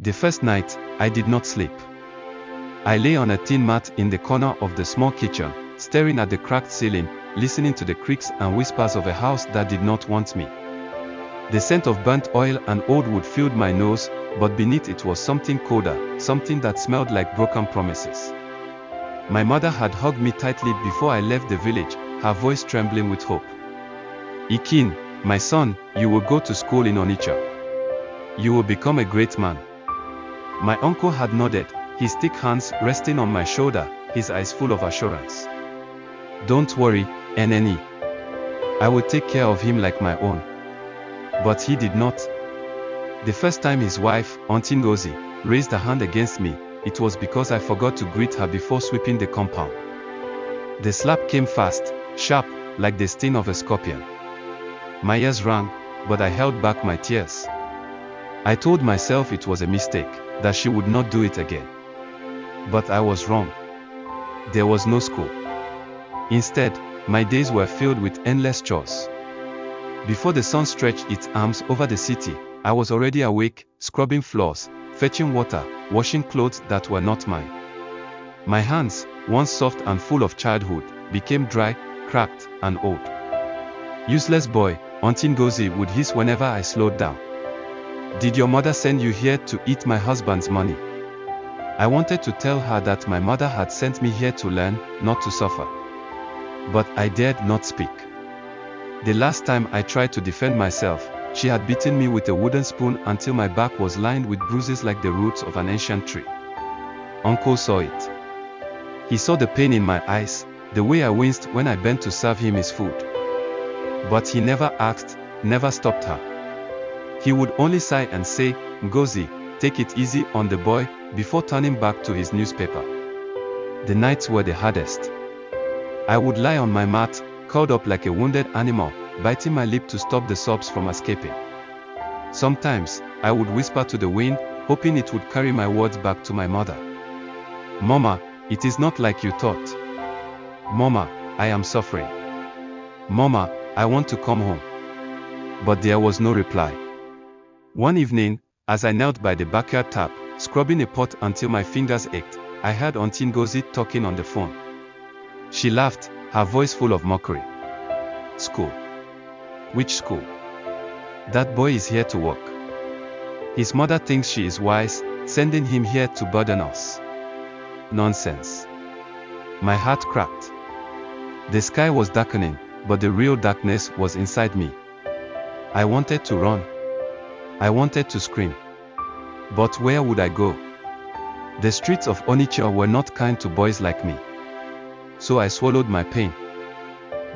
The first night, I did not sleep. I lay on a tin mat in the corner of the small kitchen, staring at the cracked ceiling, listening to the creaks and whispers of a house that did not want me. The scent of burnt oil and old wood filled my nose, but beneath it was something colder, something that smelled like broken promises. My mother had hugged me tightly before I left the village, her voice trembling with hope. "Ikin, my son, you will go to school in Onitsha. You will become a great man." My uncle had nodded, his thick hands resting on my shoulder, his eyes full of assurance. "Don't worry, Eneni. I will take care of him like my own." But he did not. The first time his wife, Auntie Ngozi, raised her hand against me, it was because I forgot to greet her before sweeping the compound. The slap came fast, sharp, like the sting of a scorpion. My ears rang, but I held back my tears. I told myself it was a mistake, that she would not do it again. But I was wrong. There was no school. Instead, my days were filled with endless chores. Before the sun stretched its arms over the city, I was already awake, scrubbing floors, fetching water, washing clothes that were not mine. My hands, once soft and full of childhood, became dry, cracked, and old. "Useless boy," Auntie Ngozi would hiss whenever I slowed down. "Did your mother send you here to eat my husband's money?" I wanted to tell her that my mother had sent me here to learn, not to suffer. But I dared not speak. The last time I tried to defend myself, she had beaten me with a wooden spoon until my back was lined with bruises like the roots of an ancient tree. Uncle saw it. He saw the pain in my eyes, the way I winced when I bent to serve him his food. But he never asked, never stopped her. He would only sigh and say, "Ngozi, take it easy on the boy," before turning back to his newspaper. The nights were the hardest. I would lie on my mat, curled up like a wounded animal, biting my lip to stop the sobs from escaping. Sometimes, I would whisper to the wind, hoping it would carry my words back to my mother. "Mama, it is not like you thought. Mama, I am suffering. Mama, I want to come home." But there was no reply. One evening, as I knelt by the backyard tap, scrubbing a pot until my fingers ached, I heard Auntie Ngozi talking on the phone. She laughed, her voice full of mockery. "School? Which school? That boy is here to work. His mother thinks she is wise, sending him here to burden us." Nonsense. My heart cracked. The sky was darkening, but the real darkness was inside me. I wanted to run. I wanted to scream. But where would I go? The streets of Onitsha were not kind to boys like me. So I swallowed my pain.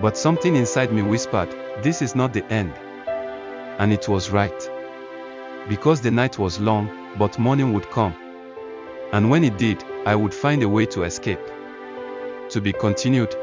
But something inside me whispered, "This is not the end." And it was right. Because the night was long, but morning would come. And when it did, I would find a way to escape. To be continued.